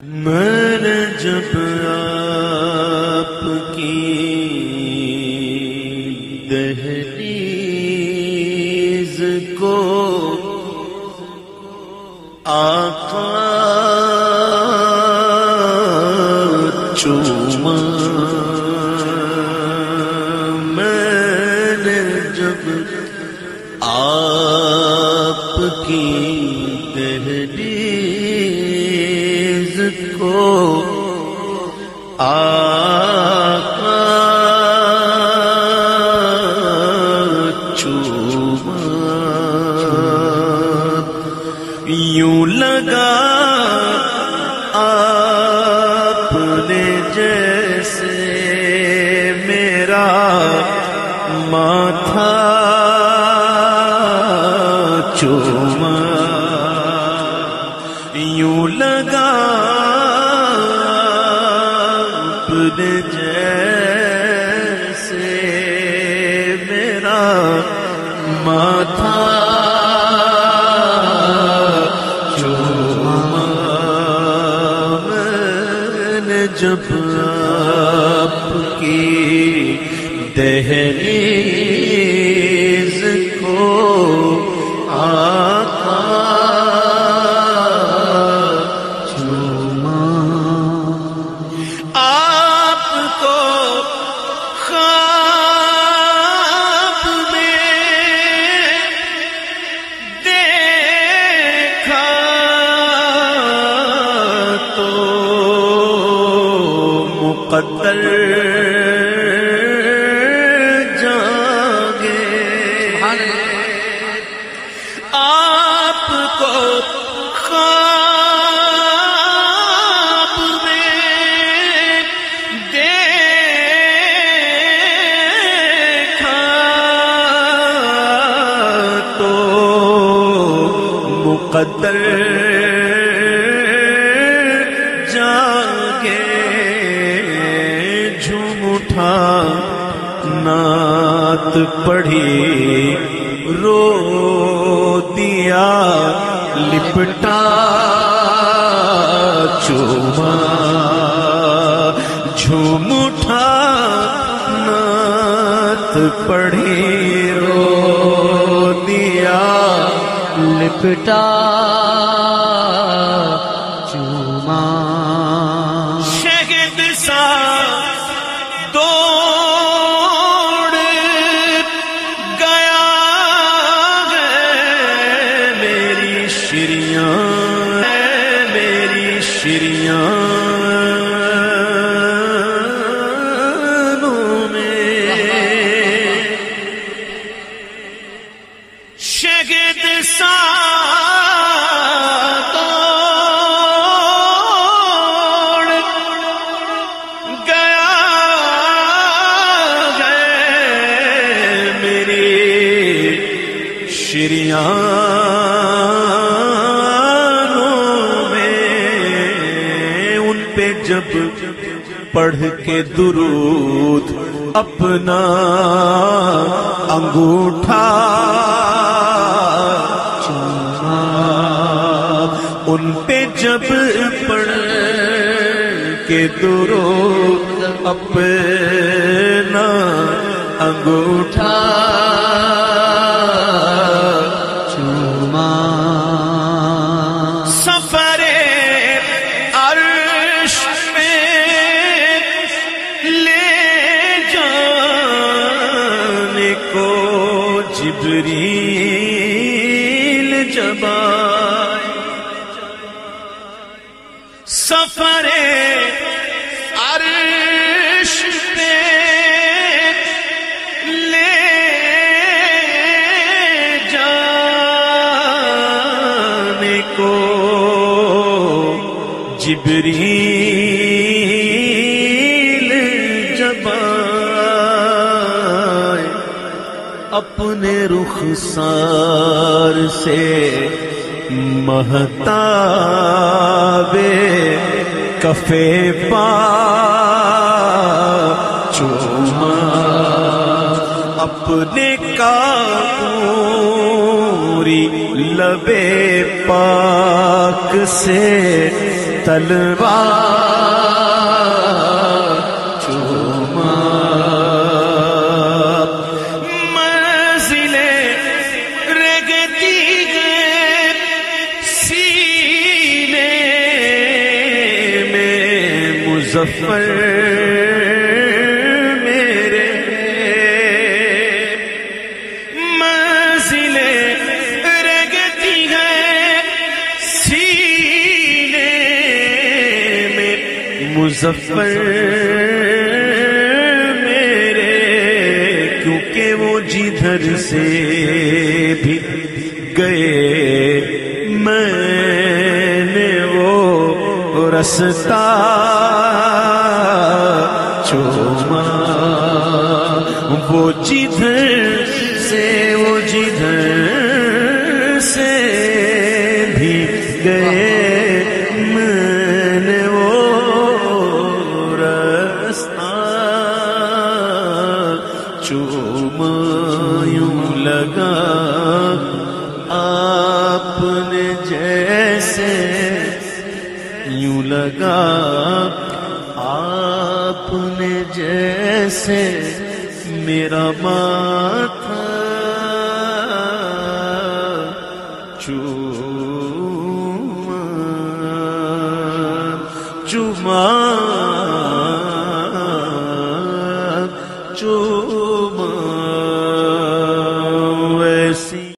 میں نے جب آپ کی دہلیز کو آقا چوما، میں نے جب آپ کی دہلیز کو آقا چوما، یوں لگا آپ نے جیسے میرا ماتھا چوما، یوں لگا آپ نے جیسے میرا ماتھا چوما، میں نے جب آپ کی دہلیز کو آقا چوما، آپ کو خواب میں دیکھا تو مقدر آپ کو خواب میں دیکھا تو مقدر جاگے، جھوم اٹھا نعت پڑھی، رو دیا لپٹا چوما، جھوم اٹھا نعت پڑھی، رو دیا لپٹا چوما، شہد سا دوڑ گیا ہے میری شریاں، میری شریانوں میں، شہد سا دوڑ گیا ہے میری شریانوں میں، ان پہ جب پڑھ کے درود اپنا انگوٹھا چوما، ان پہ جب پڑھ کے درود اپنا انگوٹھا چوما، سفر عرش میں لے جانے کو جبریل جب آئے، سفر عرش پہ لے جانے کو جبریل جب آئے، اپنے رخسار سے مہتاب کفے پا چوما، اپنے کافوری لبے پاک سے تلوار چوما منزلیں رگتی ہیں سینے میں مظفر میرے منزلیں رگتی ہیں سینے میں مظفر میرے کیونکہ وہ جدھر سے بھی گئے میں نے وہ رستہ چوما وہ جدھر سے بھی گئے میں نے وہ رستہ چوما یوں لگا آپ نے جیسے یوں لگا آپ نے جیسے میرا ماتھا چوما